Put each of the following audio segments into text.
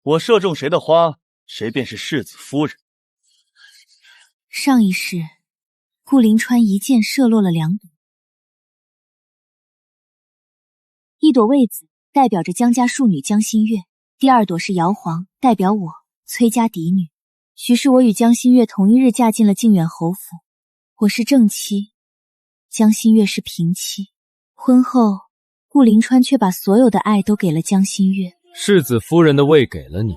我射中谁的花，谁便是世子夫人。上一世，顾临川一箭射落了2朵，一朵魏子代表着江家庶女江心月，第2朵是瑶皇，代表我崔家嫡女。于是我与江心月同一日嫁进了靖远侯府，我是正妻，江心月是平妻。婚后，顾临川却把所有的爱都给了江心月。世子夫人的位给了你，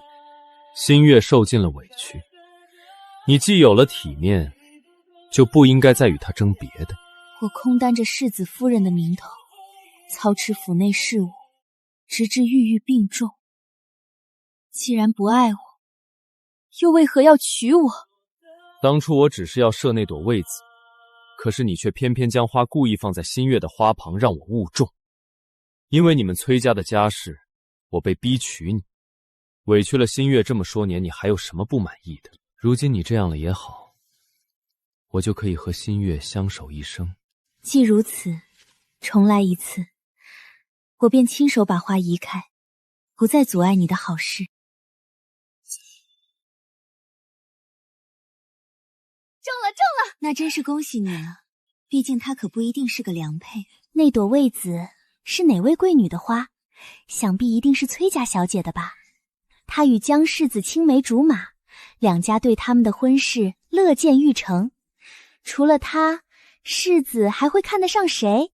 心月受尽了委屈，你既有了体面，就不应该再与他争别的。我空担着世子夫人的名头，操持府内事务，直至郁郁病重。既然不爱我，又为何要娶我？当初我只是要射那朵魏子，可是你却偏偏将花故意放在心月的花旁，让我误中。因为你们崔家的家事，我被逼娶你，委屈了心月这么多年，你还有什么不满意的？如今你这样了也好，我就可以和心月相守一生。既如此，重来一次，我便亲手把花移开，不再阻碍你的好事。中了！那真是恭喜你了，毕竟他可不一定是个良配。那朵魏子是哪位贵女的花？想必一定是崔家小姐的吧。她与江世子青梅竹马，两家对他们的婚事乐见欲成。除了她，世子还会看得上谁？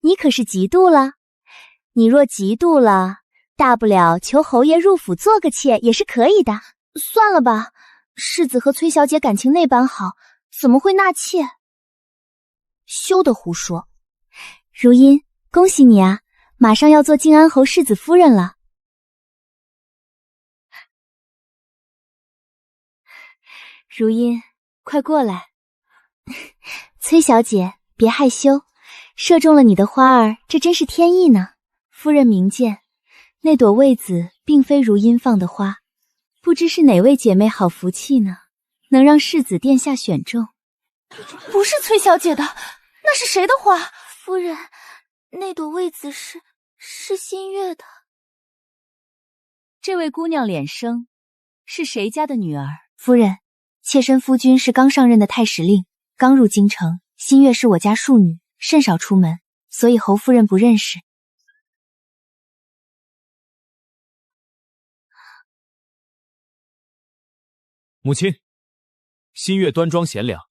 你可是嫉妒了？你若嫉妒了，大不了求侯爷入府做个妾也是可以的。算了吧，世子和崔小姐感情那般好，怎么会纳妾？休得胡说！如茵，恭喜你啊，马上要做靖安侯世子夫人了。如茵，快过来。崔小姐，别害羞，射中了你的花儿，这真是天意呢。夫人明鉴，那朵魏子并非如茵放的花，不知是哪位姐妹好福气呢，能让世子殿下选中。不是崔小姐的，那是谁的花？夫人，那朵魏子是心月的。这位姑娘脸生，是谁家的女儿？夫人，妾身夫君是刚上任的太史令，刚入京城。心月是我家庶女，甚少出门，所以侯夫人不认识。母亲，心月端庄贤良，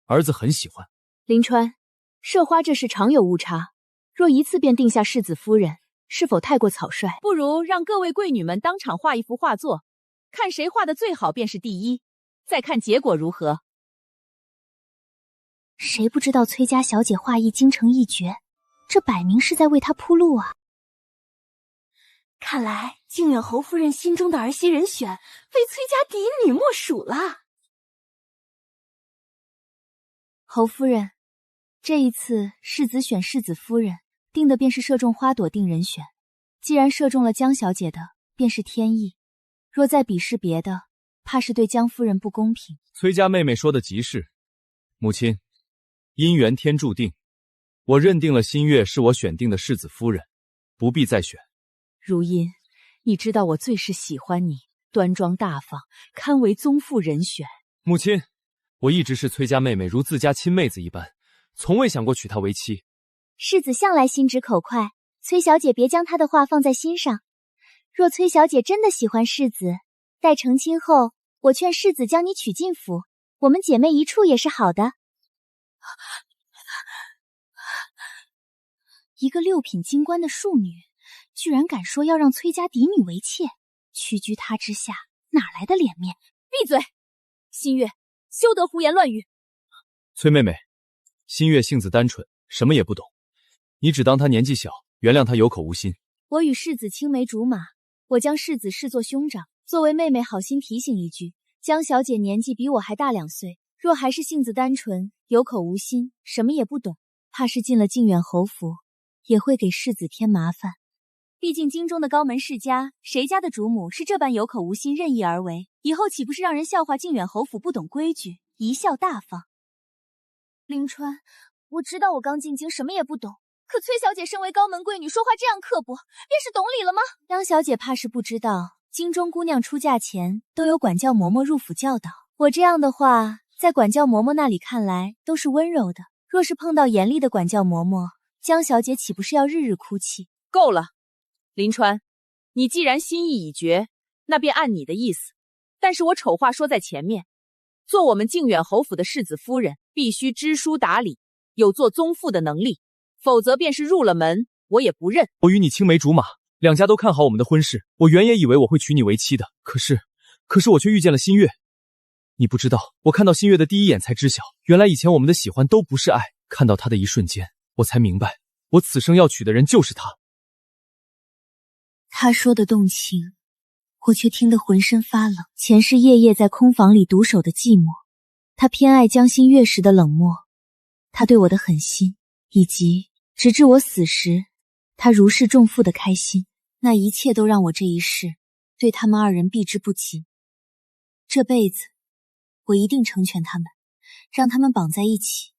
儿子很喜欢。临川，射花这事常有误差，若一次便定下世子夫人，是否太过草率？不如让各位贵女们当场画一幅画作，看谁画的最好便是第一，再看结果如何。谁不知道崔家小姐画艺精诚一绝，这摆明是在为她铺路啊。看来靖远侯夫人心中的儿媳人选，非崔家嫡女莫属了。侯夫人，这一次世子选世子夫人，定的便是射中花朵定人选。既然射中了江小姐的，便是天意。若再比试别的，怕是对江夫人不公平。崔家妹妹说的极是，母亲，姻缘天注定，我认定了心月是我选定的世子夫人，不必再选。如茵，你知道我最是喜欢你，端庄大方，堪为宗妇人选。母亲，我一直视崔家妹妹如自家亲妹子一般，从未想过娶她为妻。世子向来心直口快，崔小姐别将她的话放在心上。若崔小姐真的喜欢世子，待成亲后，我劝世子将你娶进府，我们姐妹一处也是好的。一个六品京官的庶女，居然敢说要让崔家嫡女为妾，屈居她之下，哪来的脸面？闭嘴！心月，休得胡言乱语。崔妹妹，心月性子单纯，什么也不懂，你只当她年纪小，原谅她有口无心。我与世子青梅竹马，我将世子视作兄长，作为妹妹好心提醒一句，江小姐年纪比我还大2岁，若还是性子单纯，有口无心，什么也不懂，怕是进了靖远侯府，也会给世子添麻烦。毕竟京中的高门世家，谁家的主母是这般有口无心，任意而为，以后岂不是让人笑话靖远侯府不懂规矩，贻笑大方？临川，我知道我刚进京什么也不懂，可崔小姐身为高门贵女，说话这样刻薄，便是懂礼了吗？张小姐怕是不知道，京中姑娘出嫁前都有管教嬷嬷入府教导。我这样的话，在管教嬷嬷那里看来都是温柔的。若是碰到严厉的管教嬷嬷，江小姐岂不是要日日哭泣？够了，林川，你既然心意已决，那便按你的意思。但是我丑话说在前面，做我们靖远侯府的世子夫人，必须知书达理，有做宗妇的能力，否则便是入了门，我也不认。我与你青梅竹马，两家都看好我们的婚事，我原也以为我会娶你为妻的，可是我却遇见了新月。你不知道，我看到新月的第一眼才知晓，原来以前我们的喜欢都不是爱，看到他的一瞬间，我才明白，我此生要娶的人就是他。他说的动情，我却听得浑身发冷。前世夜夜在空房里独守的寂寞，他偏爱江心月时的冷漠，他对我的狠心，以及直至我死时他如释重负的开心，那一切都让我这一世对他们二人避之不及。这辈子我一定成全他们，让他们绑在一起，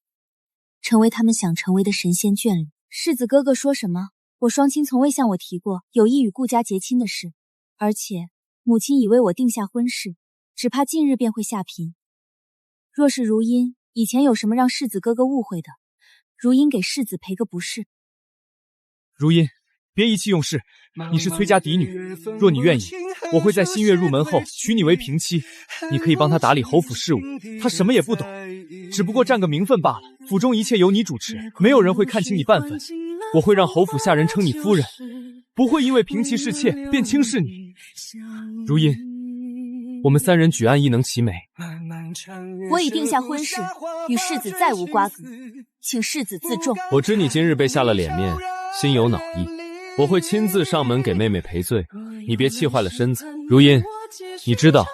成为他们想成为的神仙眷侣。世子哥哥说什么？我双亲从未向我提过有意与顾家结亲的事，而且母亲已为我定下婚事，只怕近日便会下聘。若是如音以前有什么让世子哥哥误会的，如音给世子赔个不是。如音，别意气用事，你是崔家嫡女，若你愿意，我会在新月入门后娶你为平妻，你可以帮他打理侯府事务，他什么也不懂，只不过占个名分罢了。府中一切由你主持，没有人会看清你半分。我会让侯府下人称你夫人，不会因为平妻侍妾便轻视你。如音，我们三人举案亦能齐眉。我已定下婚事，与世子再无瓜葛，请世子自重。我知你今日被下了脸面，心有恼意，我会亲自上门给妹妹赔罪，你别气坏了身子。如音，你知道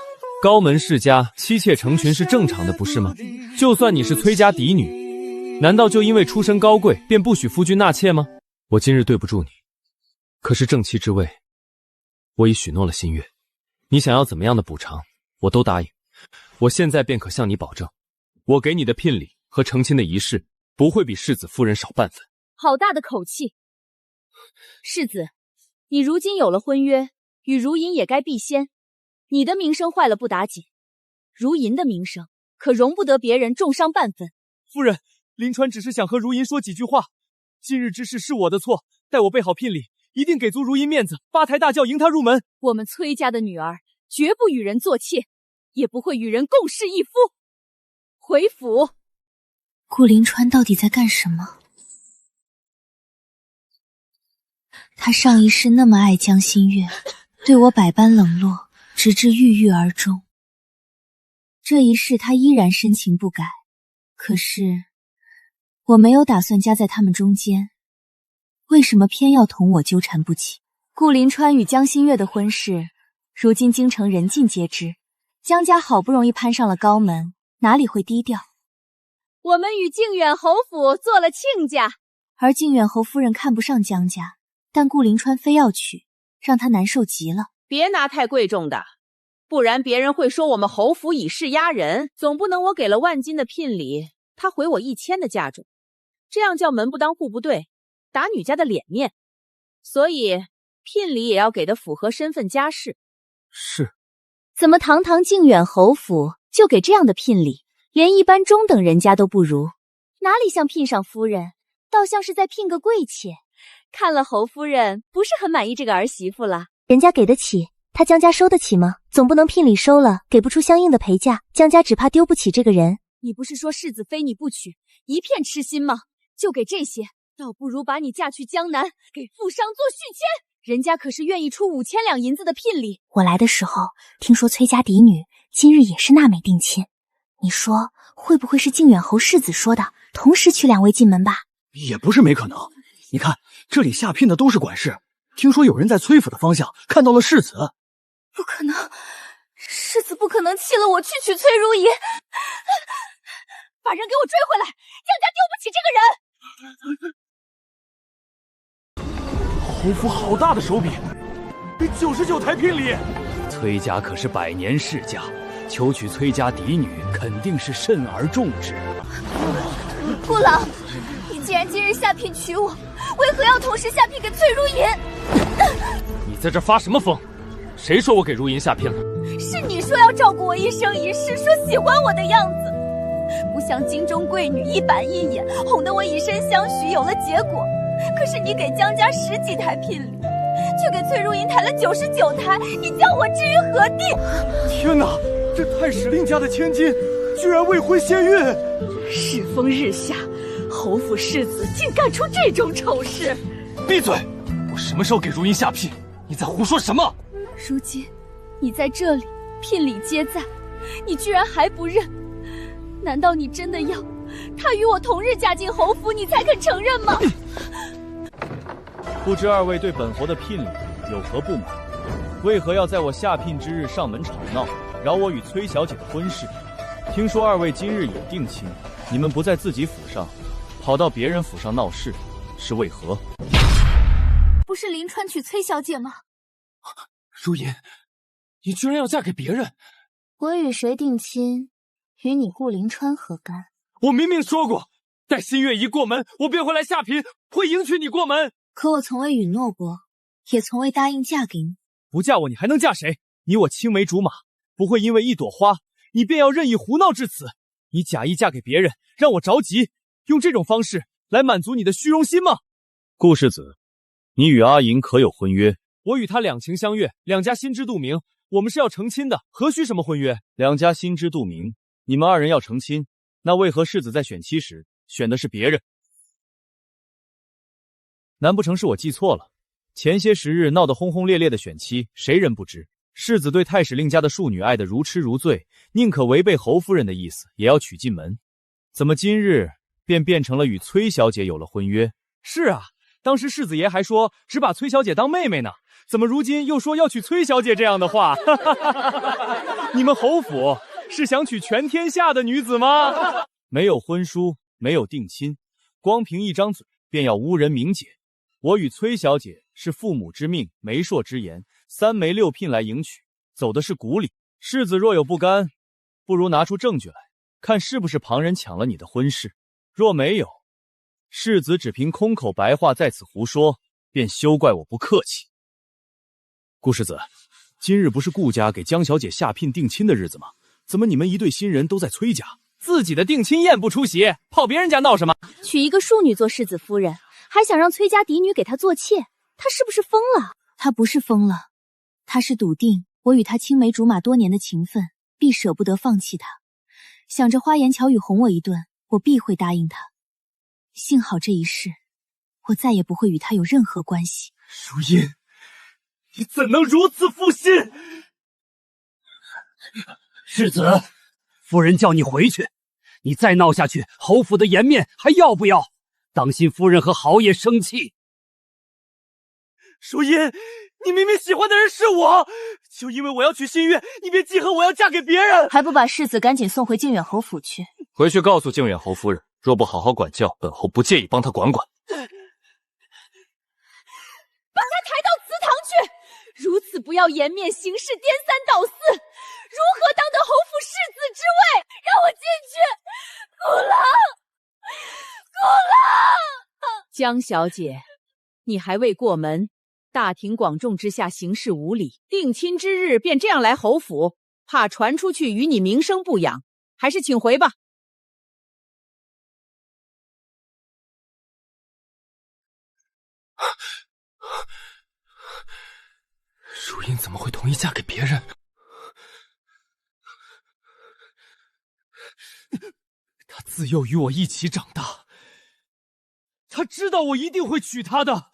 高门世家妻妾成群是正常的，不是吗？就算你是崔家嫡女，难道就因为出身高贵便不许夫君纳妾吗？我今日对不住你，可是正妻之位我已许诺了新月，你想要怎么样的补偿我都答应。我现在便可向你保证，我给你的聘礼和成亲的仪式不会比世子夫人少半分。好大的口气！世子，你如今有了婚约，与如银也该避先。你的名声坏了不打紧，如银的名声可容不得别人重伤半分。夫人，林川只是想和如银说几句话，今日之事是我的错，待我备好聘礼，一定给足如银面子，八抬大轿迎她入门。我们崔家的女儿绝不与人做妾，也不会与人共侍一夫。回府。顾林川到底在干什么？他上一世那么爱江心月，对我百般冷落，直至郁郁而终。这一世他依然深情不改，可是我没有打算夹在他们中间，为什么偏要同我纠缠不起？顾林川与江心月的婚事，如今京城人尽皆知，江家好不容易攀上了高门，哪里会低调？我们与靖远侯府做了亲家，而靖远侯夫人看不上江家，但顾林川非要娶，让他难受极了。别拿太贵重的，不然别人会说我们侯府以势压人，总不能我给了万金的聘礼，他回我1000的嫁妆，这样叫门不当户不对，打女家的脸面。所以聘礼也要给的符合身份家世。是。怎么堂堂靖远侯府就给这样的聘礼，连一般中等人家都不如，哪里像聘上夫人，倒像是在聘个贵妾。看了侯夫人不是很满意这个儿媳妇了。人家给得起，他江家收得起吗？总不能聘礼收了，给不出相应的陪嫁，江家只怕丢不起这个人。你不是说世子非你不娶，一片痴心吗？就给这些，倒不如把你嫁去江南，给富商做续签。人家可是愿意出5000两银子的聘礼。我来的时候听说崔家嫡女今日也是纳美定亲，你说会不会是靖远侯世子说的，同时娶2位进门吧？也不是没可能。你看这里下聘的都是管事，听说有人在崔府的方向看到了世子。不可能，世子不可能弃了我去娶崔如仪。把人给我追回来，江家丢不起这个人。侯府好大的手笔，99台聘礼。崔家可是100年世家，求娶崔家嫡女肯定是慎而重之。顾老，你既然今日下聘娶我，为何要同时下聘给崔如银？你在这发什么疯？谁说我给如银下聘了？是你说要照顾我一生一世，说喜欢我的样子，不像京中贵女一板一眼，哄得我以身相许，有了结果。可是你给江家10几台聘礼，却给崔如银抬了99台，你叫我置于何地？天哪，这太史令家的千金居然未婚先孕！世风日下，侯府世子竟干出这种丑事！闭嘴！我什么时候给如银下聘？你在胡说什么？如今你在这里，聘礼皆在，你居然还不认？难道你真的要她与我同日嫁进侯府，你才肯承认吗？不知二位对本侯的聘礼有何不满？为何要在我下聘之日上门吵闹，扰我与崔小姐的婚事？听说二位今日也定亲，你们不在自己府上，跑到别人府上闹事，是为何？不是林川娶崔小姐吗？如银，你居然要嫁给别人！我与谁定亲，与你顾临川何干？我明明说过，待新月一过门，我便会来下聘，会迎娶你过门。可我从未允诺过，也从未答应嫁给你。不嫁我，你还能嫁谁？你我青梅竹马，不会因为一朵花，你便要任意胡闹至此。你假意嫁给别人，让我着急，用这种方式来满足你的虚荣心吗？顾世子，你与阿银可有婚约？我与他两情相悦，两家心知肚明，我们是要成亲的，何须什么婚约？两家心知肚明，你们二人要成亲，那为何世子在选妻时选的是别人？难不成是我记错了？前些时日闹得轰轰烈烈的选妻，谁人不知？世子对太史令家的庶女爱得如痴如醉，宁可违背侯夫人的意思，也要娶进门。怎么今日便变成了与崔小姐有了婚约？是啊，当时世子爷还说只把崔小姐当妹妹呢，怎么如今又说要娶崔小姐这样的话？你们侯府是想娶全天下的女子吗？没有婚书，没有定亲，光凭一张嘴便要污人名节。我与崔小姐是父母之命，媒妁之言，3媒6聘来迎娶，走的是古礼。世子若有不甘，不如拿出证据来，看是不是旁人抢了你的婚事。若没有，世子只凭空口白话在此胡说，便休怪我不客气。顾世子，今日不是顾家给江小姐下聘定亲的日子吗？怎么你们一对新人都在崔家？自己的定亲宴不出席，跑别人家闹什么？娶一个庶女做世子夫人，还想让崔家嫡女给他做妾，他是不是疯了？他不是疯了，他是笃定我与他青梅竹马多年的情分，必舍不得放弃他。想着花言巧语哄我一顿，我必会答应他。幸好这一世，我再也不会与他有任何关系。如音，你怎能如此负心？世子，夫人叫你回去，你再闹下去，侯府的颜面还要不要？当心夫人和豪爷生气。如音，你明明喜欢的人是我，就因为我要娶新月，你便记恨我要嫁给别人，还不把世子赶紧送回靖远侯府去？回去告诉靖远侯夫人，若不好好管教，本侯不介意帮她管管。把他抬到祠堂去！如此不要颜面行事，颠三倒四，如何当得侯府世子之位？让我进去！顾郎，顾郎！江小姐，你还未过门，大庭广众之下行事无礼，定亲之日便这样来侯府，怕传出去与你名声不扬，还是请回吧。如音怎么会同意嫁给别人？她自幼与我一起长大，她知道我一定会娶她的，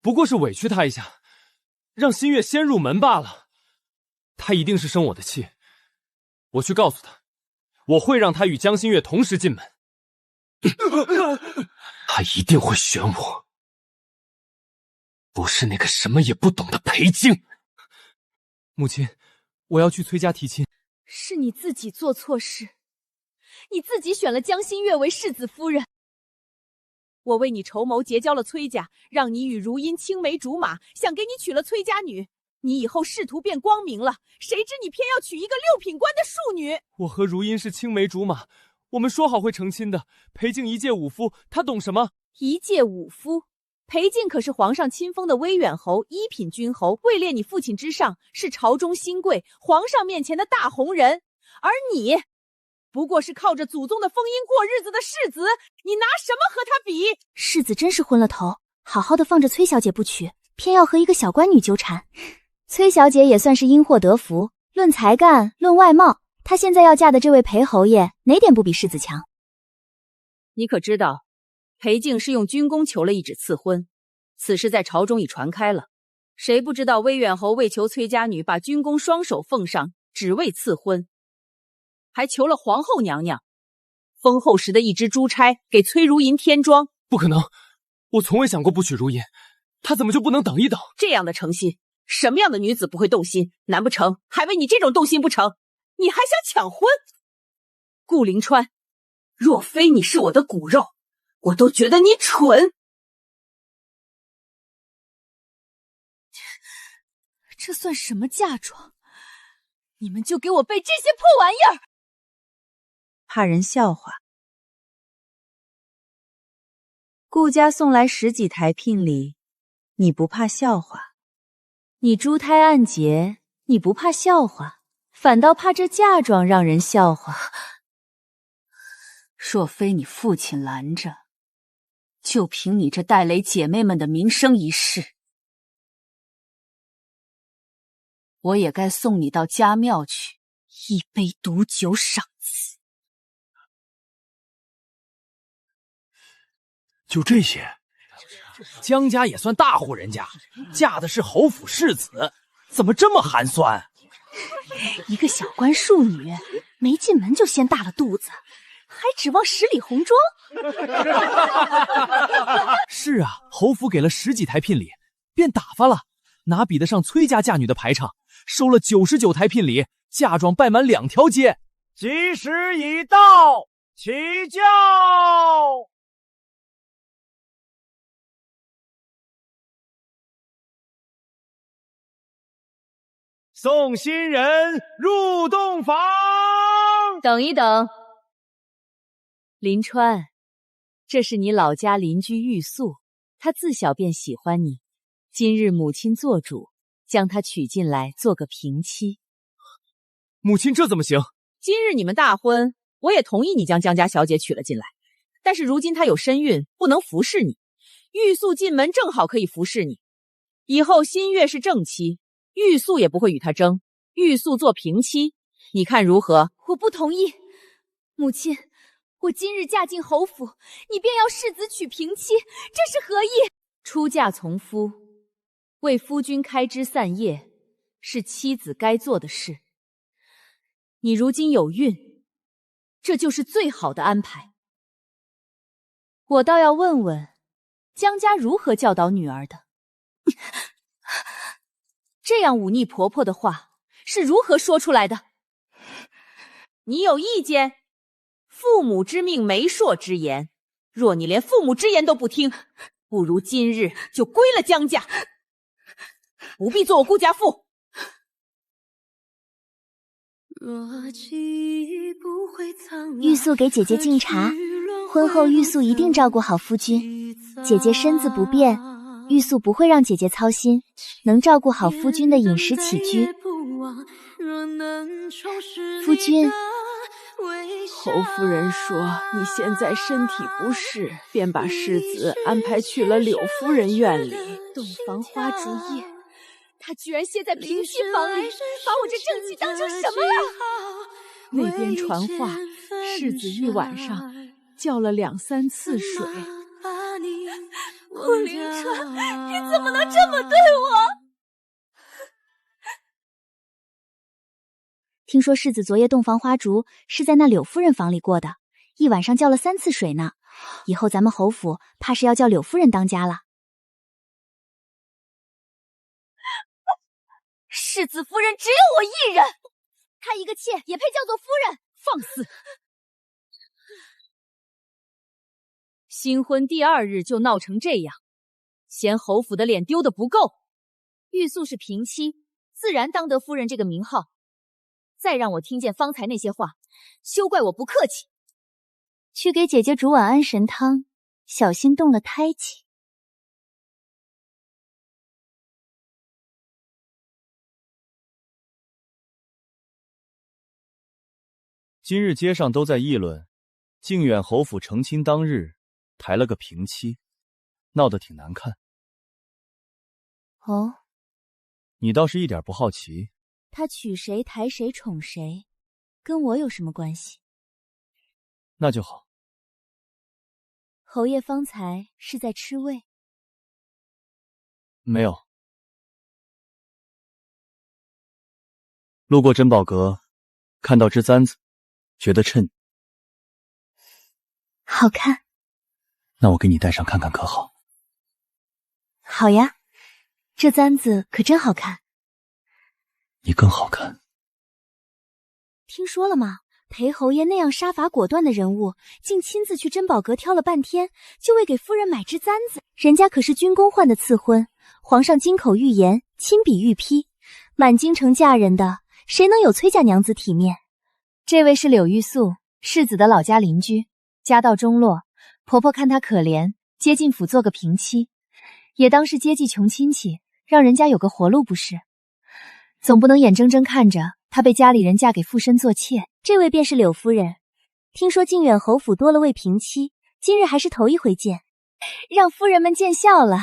不过是委屈她一下，让新月先入门罢了。她一定是生我的气，我去告诉她，我会让她与江新月同时进门。她一定会选我，不是那个什么也不懂的裴静。母亲，我要去崔家提亲。是你自己做错事，你自己选了江新月为世子夫人。我为你筹谋结交了崔家，让你与如音青梅竹马，想给你娶了崔家女，你以后仕途便光明了。谁知你偏要娶一个6品官的庶女。我和如音是青梅竹马，我们说好会成亲的。裴静一介武夫，他懂什么？一介武夫，裴静可是皇上亲封的威远侯，一品君侯，位列你父亲之上，是朝中新贵，皇上面前的大红人。而你，不过是靠着祖宗的封荫过日子的世子，你拿什么和他比？世子真是昏了头，好好的放着崔小姐不娶，偏要和一个小官女纠缠。崔小姐也算是因祸得福，论才干，论外貌，她现在要嫁的这位裴侯爷，哪点不比世子强？你可知道，裴静是用军功求了一纸赐婚，此事在朝中已传开了。谁不知道威远侯为求崔家女，把军功双手奉上，只为赐婚，还求了皇后娘娘封后时的一支珠钗给崔如银添妆。不可能，我从未想过不娶如银，她怎么就不能等一等？这样的诚心，什么样的女子不会动心？难不成还为你这种动心不成？你还想抢婚？顾灵川，若非你是我的骨肉，我都觉得你蠢。这算什么嫁妆？你们就给我备这些破玩意儿！怕人笑话。顾家送来10几台聘礼，你不怕笑话？你珠胎暗结，你不怕笑话？反倒怕这嫁妆让人笑话。若非你父亲拦着，就凭你这带雷姐妹们的名声一事，我也该送你到家庙去，一杯毒酒赏赐。就这些，江家也算大户人家，嫁的是侯府世子，怎么这么寒酸？一个小官庶女，没进门就先大了肚子，还指望10里红妆？是啊，侯府给了10几台聘礼，便打发了，哪比得上崔家嫁女的排场？收了99台聘礼，嫁妆摆满2条街。吉时已到，起轿。送新人入洞房。等一等，林川，这是你老家邻居玉素，她自小便喜欢你，今日母亲做主，将她娶进来做个平妻。母亲这怎么行？今日你们大婚，我也同意你将江家小姐娶了进来，但是如今她有身孕，不能服侍你。玉素进门正好可以服侍你，以后新月是正妻，玉素也不会与她争，玉素做平妻，你看如何？我不同意。母亲，我今日嫁进侯府，你便要世子娶平妻，这是何意？出嫁从夫，为夫君开枝散叶，是妻子该做的事。你如今有孕，这就是最好的安排。我倒要问问江家如何教导女儿的。这样忤逆婆婆的话是如何说出来的？你有意见？父母之命，媒妁之言，若你连父母之言都不听，不如今日就归了江家，不必做我顾家妇。玉素给姐姐敬茶，婚后玉素一定照顾好夫君。姐姐身子不便，玉素不会让姐姐操心，能照顾好夫君的饮食起居。夫君，侯夫人说你现在身体不适，便把世子安排去了柳夫人院里。洞房花烛夜，他居然歇在平妻房里，把我这正妻当成什么了？那边传话，世子一晚上叫了2、3次水。顾灵川，你怎么能这么对我？听说世子昨夜洞房花烛是在那柳夫人房里过的，一晚上叫了3次水呢。以后咱们侯府怕是要叫柳夫人当家了。世子夫人只有我一人，她一个妾也配叫做夫人？放肆！新婚第2日就闹成这样，嫌侯府的脸丢得不够。玉素是平妻，自然当得夫人这个名号。再让我听见方才那些话，休怪我不客气。去给姐姐煮碗安神汤，小心动了胎气。今日街上都在议论，靖远侯府成亲当日抬了个平妻，闹得挺难看。哦，你倒是一点不好奇。他娶谁抬谁宠谁，跟我有什么关系？那就好。侯爷方才是在吃味？没有。路过珍宝阁，看到只簪子，觉得衬你。好看。那我给你戴上看看可好？好呀，这簪子可真好看。你更好看。听说了吗？裴侯爷那样杀伐果断的人物，竟亲自去珍宝阁挑了半天，就为给夫人买只簪子。人家可是军功换的赐婚，皇上金口玉言，亲笔御批，满京城嫁人的，谁能有崔家娘子体面？这位是柳玉素，世子的老家邻居，家道中落，婆婆看她可怜，接进府做个平妻，也当是接济穷亲戚，让人家有个活路不是？总不能眼睁睁看着她被家里人嫁给附身做妾。这位便是柳夫人，听说靖远侯府多了位平妻，今日还是头一回见，让夫人们见笑了。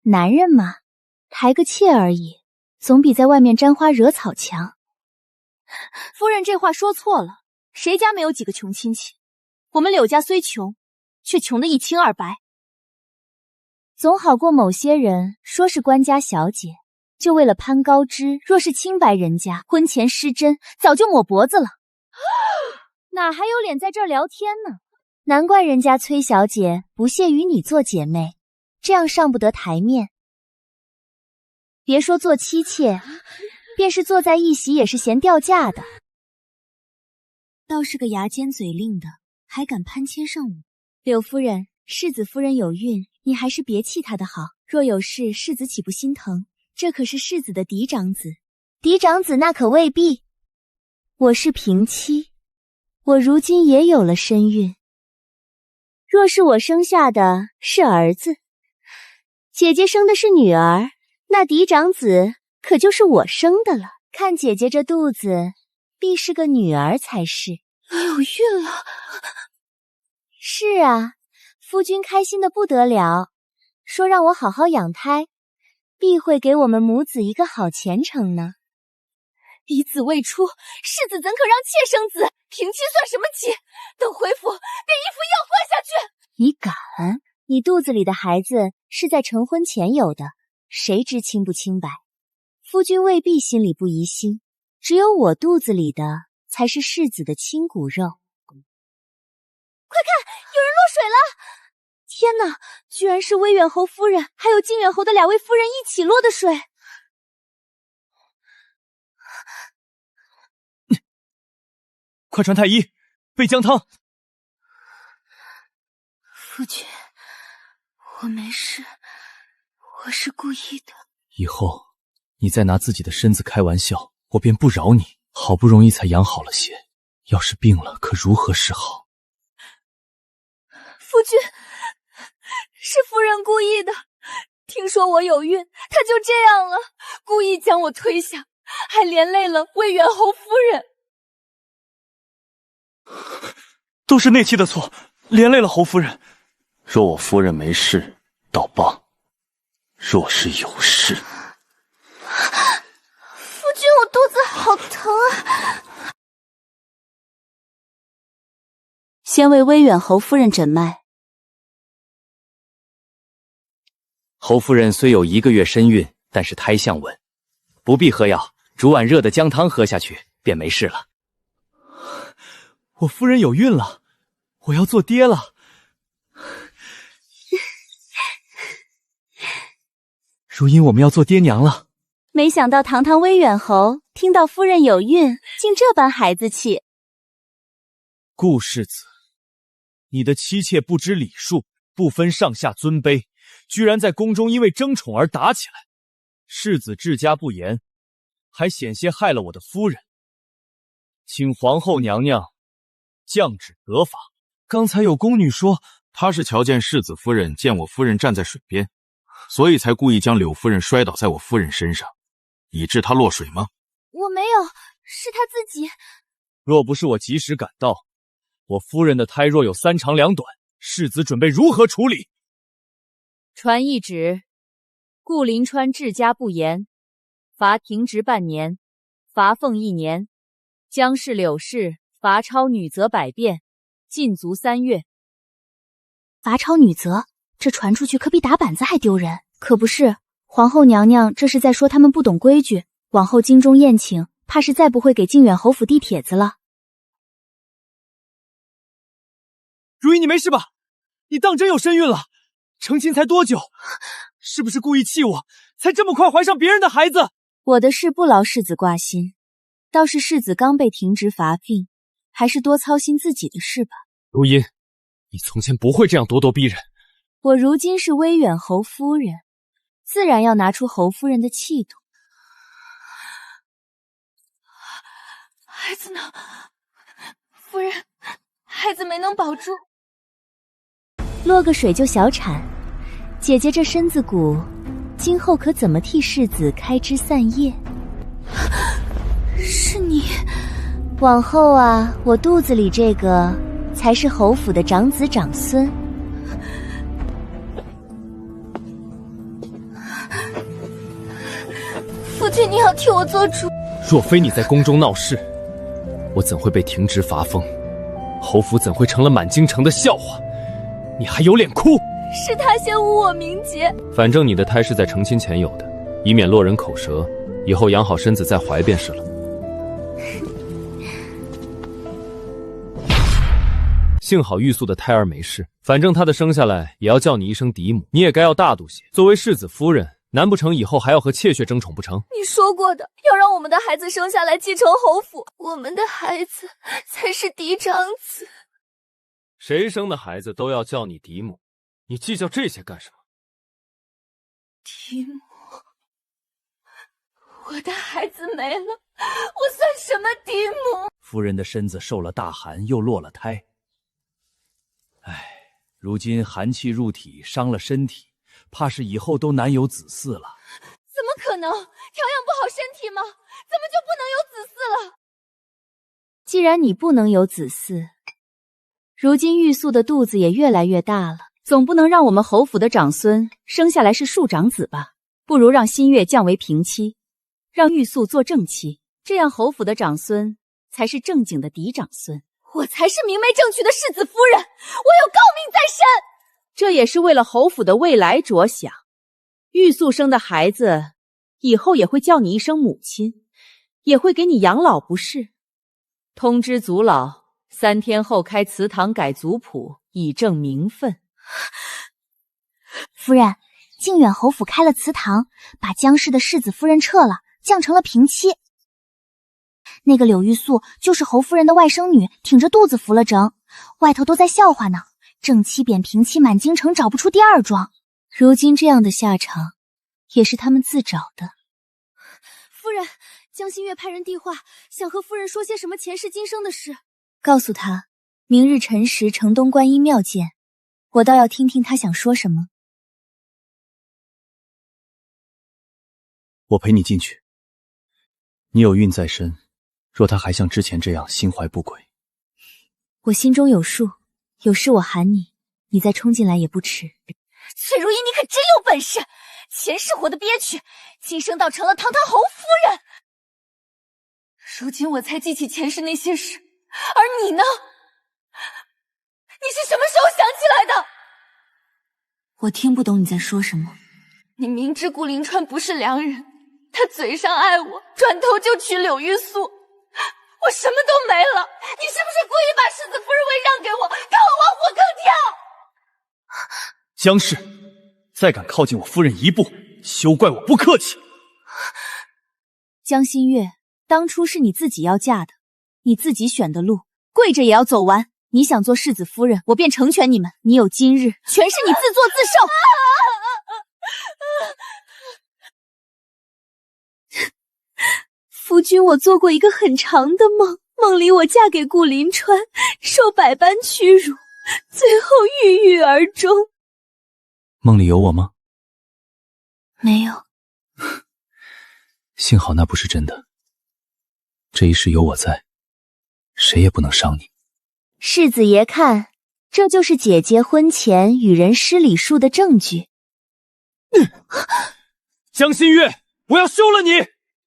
男人嘛，抬个妾而已，总比在外面沾花惹草强。夫人这话说错了，谁家没有几个穷亲戚？我们柳家虽穷，却穷得一清二白，总好过某些人说是官家小姐，就为了攀高枝，若是清白人家，婚前失贞，早就抹脖子了。哪还有脸在这儿聊天呢？难怪人家崔小姐不屑与你做姐妹，这样上不得台面。别说做妻妾，便是坐在一席也是嫌掉价的。倒是个牙尖嘴利的，还敢攀牵上我。柳夫人，世子夫人有孕，你还是别气她的好。若有事，世子岂不心疼？这可是世子的嫡长子。嫡长子那可未必。我是平妻，我如今也有了身孕。若是我生下的是儿子，姐姐生的是女儿，那嫡长子可就是我生的了。看姐姐这肚子，必是个女儿才是。有孕了？是啊，夫君开心的不得了，说让我好好养胎，必会给我们母子一个好前程呢。嫡子未出，世子怎可让妾生子？平妻算什么妻？等回府，便一副药灌下去。你敢？你肚子里的孩子是在成婚前有的，谁知清不清白？夫君未必心里不疑心，只有我肚子里的才是世子的亲骨肉。快看，有人落水了！天哪，居然是威远侯夫人还有靖远侯的2位夫人一起落的水。快传太医，备姜汤。夫君，我没事，我是故意的。以后你再拿自己的身子开玩笑，我便不饶你。好不容易才养好了些，要是病了，可如何是好？夫君，是夫人故意的。听说我有孕，她就这样了，故意将我推下，还连累了魏元侯夫人。都是内妻的错，连累了侯夫人。若我夫人没事，倒罢；若是有事，夫君，我肚子好疼啊！先为威远侯夫人诊脉。侯夫人虽有1个月身孕，但是胎相稳，不必喝药，煮碗热的姜汤喝下去便没事了。我夫人有孕了，我要做爹了。如今我们要做爹娘了。没想到堂堂威远侯听到夫人有孕，竟这般孩子气。顾世子，你的妻妾不知礼数，不分上下尊卑，居然在宫中因为争宠而打起来。世子治家不严，还险些害了我的夫人，请皇后娘娘降旨责罚。刚才有宫女说，她是瞧见世子夫人见我夫人站在水边，所以才故意将柳夫人摔倒在我夫人身上，以致她落水吗？我没有，是他自己。若不是我及时赶到，我夫人的胎若有3长2短，世子准备如何处理？传懿旨，顾临川治家不严，罚停职半年，罚俸1年；姜氏、柳氏罚抄女则100遍，禁足3月。罚抄女则，这传出去可比打板子还丢人。可不是，皇后娘娘这是在说他们不懂规矩，往后京中宴请，怕是再不会给靖远侯府递帖子了。如懿，你没事吧？你当真有身孕了？成亲才多久？是不是故意气我，才这么快怀上别人的孩子？我的事不劳世子挂心，倒是世子刚被停职罚俸，还是多操心自己的事吧。如懿，你从前不会这样咄咄逼人。我如今是威远侯夫人，自然要拿出侯夫人的气度。孩子呢？夫人，孩子没能保住。落个水就小产，姐姐这身子骨，今后可怎么替世子开枝散叶？是你。往后啊，我肚子里这个才是侯府的长子长孙。夫君，你要替我做主。若非你在宫中闹事，我怎会被停职罚俸？侯府怎会成了满京城的笑话？你还有脸哭？是他先污我名节。反正你的胎是在成亲前有的，以免落人口舌，以后养好身子再怀便是了。幸好玉素的胎儿没事，反正她的生下来也要叫你一声嫡母，你也该要大度些。作为世子夫人，难不成以后还要和妾血争宠不成？你说过的，要让我们的孩子生下来继承侯府，我们的孩子才是嫡长子。谁生的孩子都要叫你嫡母，你计较这些干什么？嫡母，我的孩子没了，我算什么嫡母？夫人的身子受了大寒，又落了胎。如今寒气入体，伤了身体，怕是以后都难有子嗣了。怎么可能？调养不好身体吗？怎么就不能有子嗣了？既然你不能有子嗣，如今玉素的肚子也越来越大了，总不能让我们侯府的长孙生下来是庶长子吧？不如让新月降为平妻，让玉素做正妻，这样侯府的长孙才是正经的嫡长孙。我才是明媒正娶的世子夫人，我有诰命在身。这也是为了侯府的未来着想。玉素生的孩子以后也会叫你一声母亲，也会给你养老不是？通知族老，3天后开祠堂改族谱，以正名分。夫人，靖远侯府开了祠堂，把姜氏的世子夫人撤了，降成了平妻。那个柳玉素就是侯夫人的外甥女，挺着肚子扶了正，外头都在笑话呢。正妻贬平妻，满京城找不出第二桩。如今这样的下场，也是他们自找的。夫人，江新月派人递话，想和夫人说些什么前世今生的事。告诉他，明日辰时城东观音庙见。我倒要听听他想说什么。我陪你进去。你有孕在身，若他还像之前这样心怀不轨，我心中有数，有事我喊你，你再冲进来也不迟。崔如意，你可真有本事！前世活得憋屈，今生倒成了堂堂侯夫人。如今我才记起前世那些事，而你呢？你是什么时候想起来的？我听不懂你在说什么。你明知顾临川不是良人，他嘴上爱我，转头就娶柳玉素，我什么都没了。你是不是故意把世子夫人位让给我，看我往火坑跳？姜氏，再敢靠近我夫人一步，休怪我不客气。江新月，当初是你自己要嫁的，你自己选的路，跪着也要走完。你想做世子夫人，我便成全你们。你有今日，全是你自作自受。夫君，我做过一个很长的梦，梦里我嫁给顾临川，受百般屈辱，最后郁郁而终。梦里有我吗？没有。幸好那不是真的。这一世有我在，谁也不能伤你。世子爷看，这就是姐姐婚前与人施礼数的证据。江心月，我要休了你！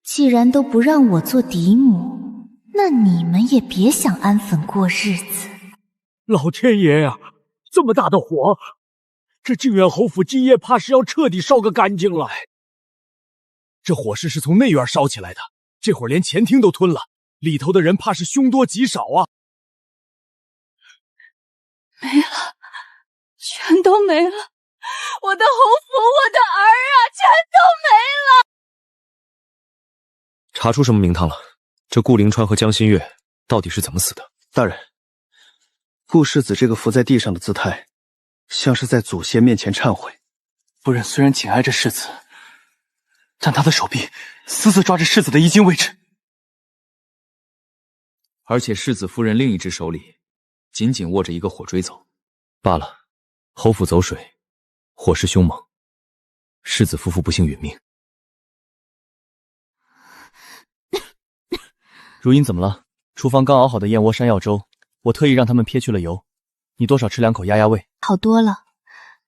既然都不让我做嫡母，那你们也别想安分过日子。老天爷呀，这么大的火，这靖远侯府基业怕是要彻底烧个干净了。这火势是从内院烧起来的，这会儿连前厅都吞了，里头的人怕是凶多吉少啊！没了，全都没了！我的侯府，我的儿啊，全都没了！查出什么名堂了？这顾灵川和江心月到底是怎么死的？大人，顾世子这个伏在地上的姿态，像是在祖先面前忏悔。夫人虽然紧挨着世子，但她的手臂死死抓着世子的衣襟位置，而且世子夫人另一只手里紧紧握着一个火锥走。罢了，侯府走水，火势凶猛，世子夫妇不幸殒命。如茵怎么了？厨房刚熬好的燕窝山药粥，我特意让他们撇去了油，你多少吃2口压压胃。好多了，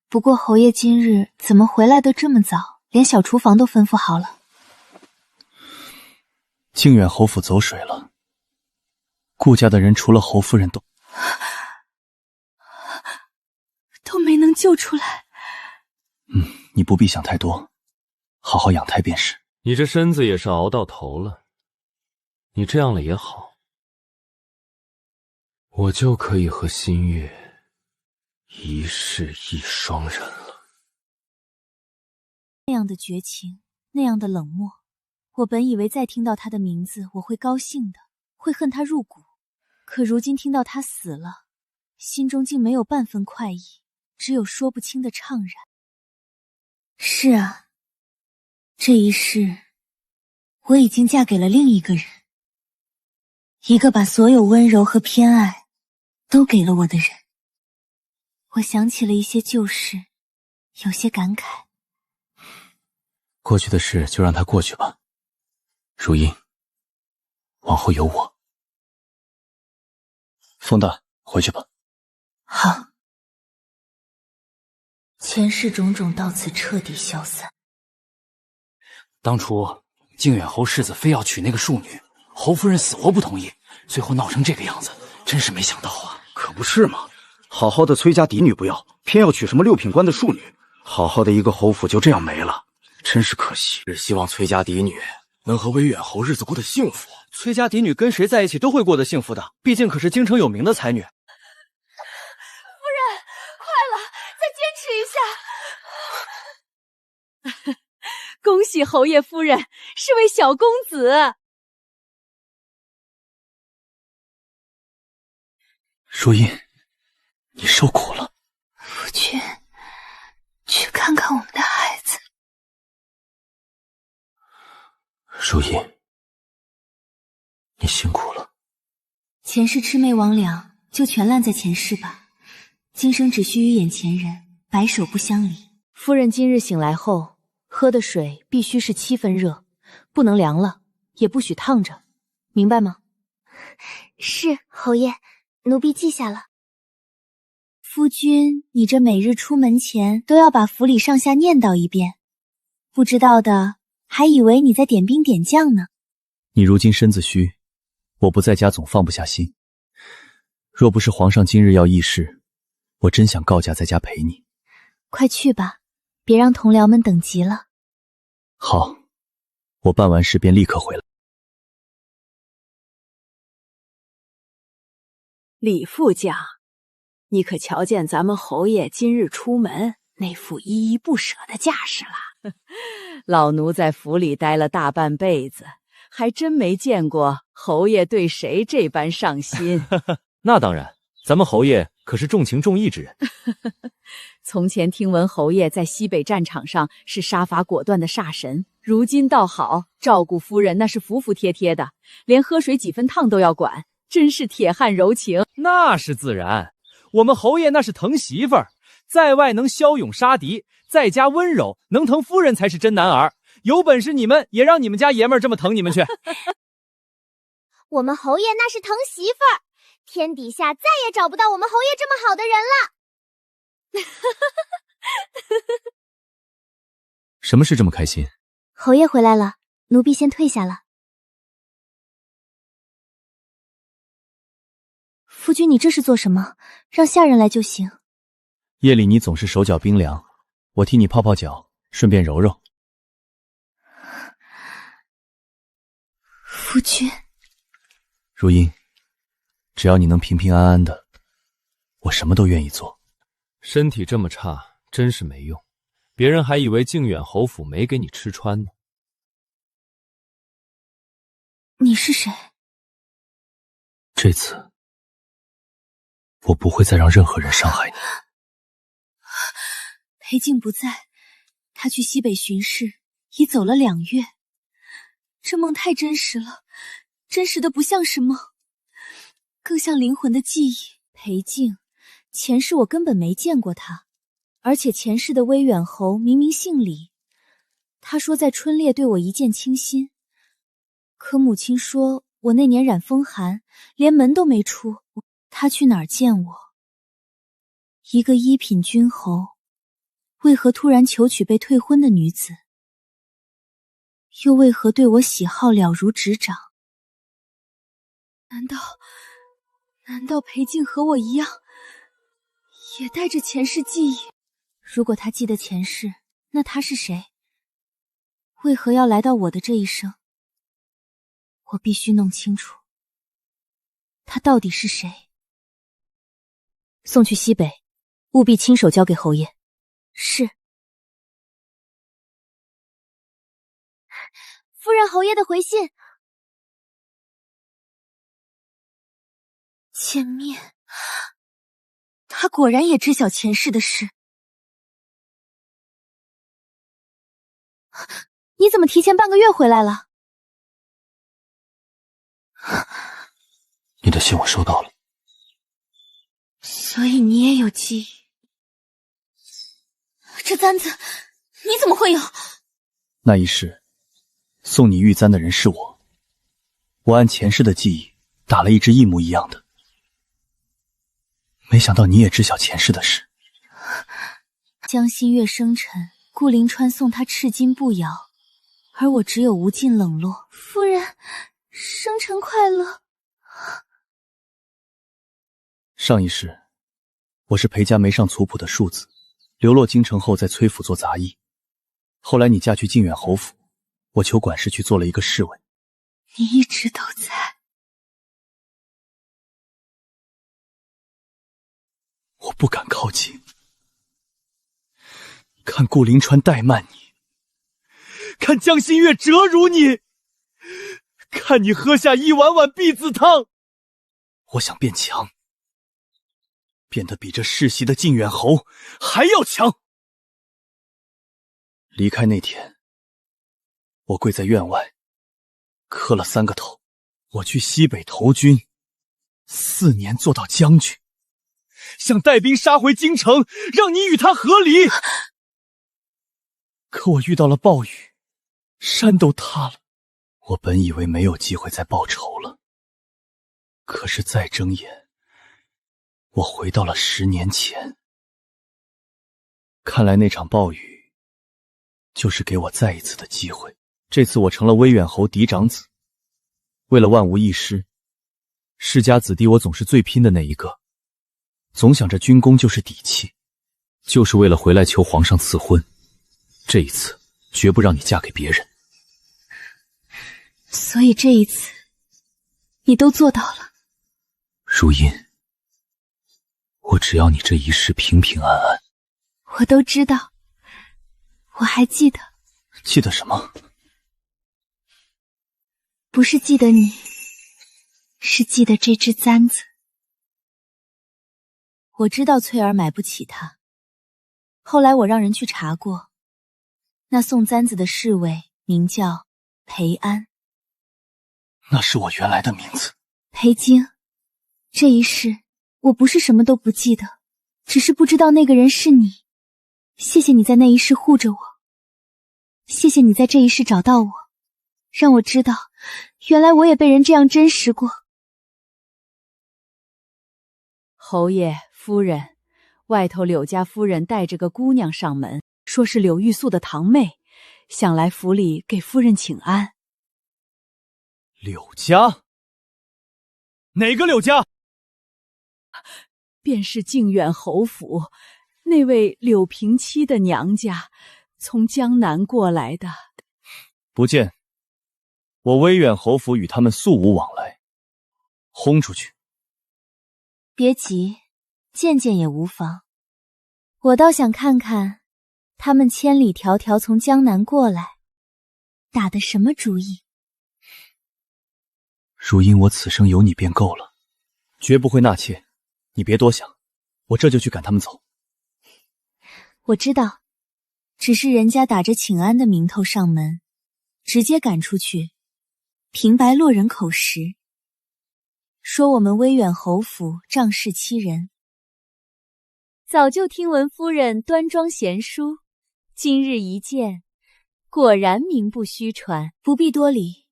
不过侯爷今日怎么回来的这么早，连小厨房都吩咐好了。靖远侯府走水了，顾家的人除了侯夫人都没能救出来。你不必想太多，好好养胎便是。你这身子也是熬到头了，你这样了也好，我就可以和新月一世一双人了。那样的绝情，那样的冷漠，我本以为再听到他的名字我会高兴的，会恨他入骨，可如今听到他死了，心中竟没有半分快意，只有说不清的怅然。是啊，这一世我已经嫁给了另一个人，一个把所有温柔和偏爱都给了我的人。我想起了一些旧事，有些感慨。过去的事就让它过去吧，如茵，往后有我。风大，回去吧。好。前世种种到此彻底消散。当初靖远侯世子非要娶那个庶女，侯夫人死活不同意，最后闹成这个样子，真是没想到啊！可不是嘛，好好的崔家嫡女不要，偏要娶什么六品官的庶女，好好的一个侯府就这样没了，真是可惜。只希望崔家嫡女能和威远侯日子过得幸福。崔家嫡女跟谁在一起都会过得幸福的，毕竟可是京城有名的才女。恭喜侯爷夫人是位小公子。如茵，你受苦了。夫君，去看看我们的孩子。如茵，你辛苦了。前世魑魅魍魉就全烂在前世吧，今生只需与眼前人白首不相离。夫人今日醒来后喝的水必须是7分热，不能凉了，也不许烫着，明白吗？是，侯爷，奴婢记下了。夫君，你这每日出门前都要把府里上下念叨一遍，不知道的还以为你在点兵点将呢。你如今身子虚，我不在家总放不下心。若不是皇上今日要议事，我真想告假在家陪你。快去吧，别让同僚们等急了。好，我办完事便立刻回来。李副将，你可瞧见咱们侯爷今日出门那副依依不舍的架势了？老奴在府里待了大半辈子，还真没见过侯爷对谁这般上心。那当然，咱们侯爷可是重情重义之人。从前听闻侯爷在西北战场上是杀伐果断的煞神，如今倒好，照顾夫人那是服服帖帖的，连喝水几分烫都要管，真是铁汉柔情。那是自然，我们侯爷那是疼媳妇儿，在外能骁勇杀敌，在家温柔能疼夫人才是真男儿。有本事你们也让你们家爷们儿这么疼你们去。我们侯爷那是疼媳妇儿，天底下再也找不到我们侯爷这么好的人了。什么事这么开心？侯爷回来了，奴婢先退下了。夫君，你这是做什么？让下人来就行。夜里你总是手脚冰凉，我替你泡泡脚，顺便揉揉。夫君，如茵，只要你能平平安安的，我什么都愿意做。身体这么差，真是没用。别人还以为靖远侯府没给你吃穿呢。你是谁？这次我不会再让任何人伤害你。裴静不在，他去西北巡视，已走了2月。这梦太真实了，真实的不像是梦，更像灵魂的记忆。裴静，前世我根本没见过他，而且前世的威远侯明明姓李，他说在春猎对我一见倾心，可母亲说我那年染风寒，连门都没出，他去哪儿见我？一个一品君侯，为何突然求娶被退婚的女子？又为何对我喜好了如指掌？难道裴静和我一样，也带着前世记忆？如果他记得前世，那他是谁？为何要来到我的这一生？我必须弄清楚，他到底是谁。送去西北，务必亲手交给侯爷。是。夫人，侯爷的回信。见面，他果然也知晓前世的事。你怎么提前半个月回来了？你的信我收到了。所以你也有记忆。这簪子你怎么会有？那一世送你玉簪的人是我，我按前世的记忆打了一只一模一样的。没想到你也知晓前世的事。江心月生辰，顾临川送他赤金步摇，而我只有无尽冷落。夫人，生辰快乐。上一世，我是裴家没上族谱的庶子，流落京城后在崔府做杂役。后来你嫁去靖远侯府，我求管事去做了一个侍卫。你一直都在。我不敢靠近，看顾临川怠慢你，看江心月折辱你，看你喝下一碗碗避子汤。我想变强，变得比这世袭的靖远侯还要强。离开那天，我跪在院外，磕了3个头。我去西北投军，4年做到将军，想带兵杀回京城，让你与他和离。可我遇到了暴雨，山都塌了。我本以为没有机会再报仇了，可是再睁眼，我回到了10年前。看来那场暴雨就是给我再一次的机会。这次我成了威远侯嫡长子，为了万无一失，世家子弟我总是最拼的那一个，总想着军功就是底气，就是为了回来求皇上赐婚。这一次绝不让你嫁给别人。所以这一次你都做到了。如茵，我只要你这一世平平安安。我都知道，我还记得。记得什么？不是记得你，是记得这只簪子。我知道翠儿买不起它，后来我让人去查过，那送簪子的侍卫名叫裴安。那是我原来的名字。裴京，这一世我不是什么都不记得，只是不知道那个人是你。谢谢你在那一世护着我，谢谢你在这一世找到我，让我知道原来我也被人这样真实过。侯爷夫人，外头柳家夫人带着个姑娘上门，说是柳玉素的堂妹，想来府里给夫人请安。柳家？哪个柳家？便是靖远侯府那位柳平妻的娘家，从江南过来的。不见，我威远侯府与他们素无往来，轰出去。别急，见见也无妨。我倒想看看，他们千里迢迢从江南过来，打的什么主意？如因我此生有你便够了，绝不会纳妾。你别多想，我这就去赶他们走。我知道，只是人家打着请安的名头上门，直接赶出去，平白落人口实，说我们威远侯府仗势欺人。早就听闻夫人端庄贤淑，今日一见，果然名不虚传，不必多礼。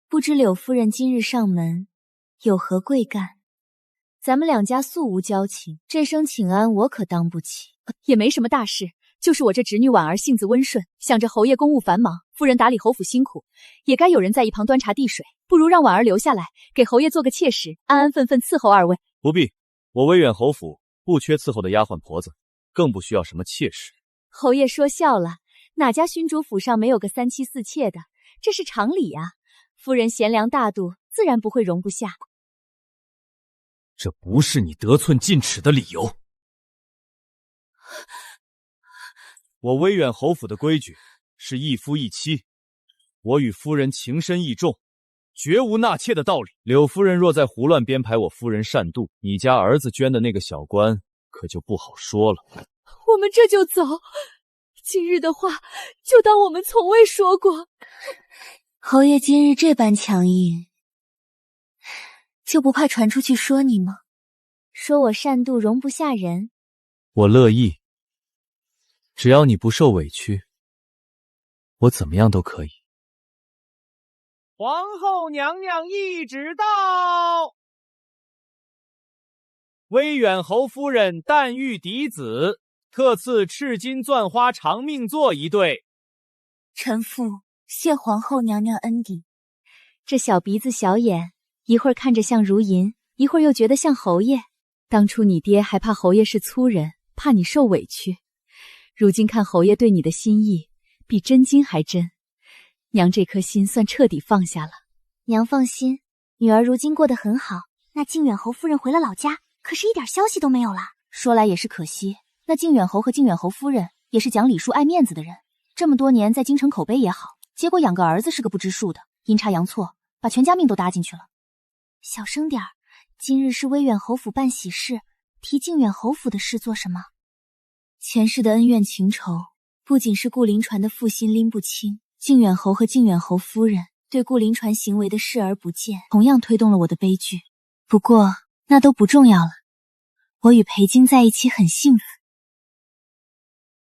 不知柳夫人今日上门，有何贵干？咱们两家素无交情，这声请安我可当不起。也没什么大事，就是我这侄女婉儿性子温顺，想着侯爷公务繁忙，夫人打理侯府辛苦，也该有人在一旁端茶递水，不如让婉儿留下来，给侯爷做个妾室，安安分分伺候二位。不必，我威远侯府不缺伺候的丫鬟婆子，更不需要什么妾室。侯爷说笑了，哪家勋主府上没有个三妻四妾的？这是常理啊。夫人贤良大度，自然不会容不下。这不是你得寸进尺的理由。我威远侯府的规矩是一夫一妻，我与夫人情深义重，绝无纳妾的道理。柳夫人若再胡乱编排我夫人善妒，你家儿子捐的那个小官可就不好说了。我们这就走，今日的话就当我们从未说过。侯爷今日这般强硬，就不怕传出去说你吗？说我善妒容不下人？我乐意，只要你不受委屈，我怎么样都可以。皇后娘娘懿旨到。威远侯夫人诞育嫡子，特赐赤金钻花长命座一对。臣妇谢皇后娘娘恩典。这小鼻子小眼，一会儿看着像如银，一会儿又觉得像侯爷。当初你爹还怕侯爷是粗人，怕你受委屈，如今看侯爷对你的心意，比真金还真。娘这颗心算彻底放下了。娘放心，女儿如今过得很好。那靖远侯夫人回了老家，可是一点消息都没有了。说来也是可惜，那靖远侯和靖远侯夫人也是讲礼数爱面子的人，这么多年在京城口碑也好，结果养个儿子是个不知数的，阴差阳错把全家命都搭进去了。小声点儿，今日是威远侯府办喜事，提靖远侯府的事做什么？前世的恩怨情仇，不仅是顾临船的负心拎不清，靖远侯和靖远侯夫人对顾临船行为的视而不见，同样推动了我的悲剧。不过那都不重要了，我与裴京在一起很幸福。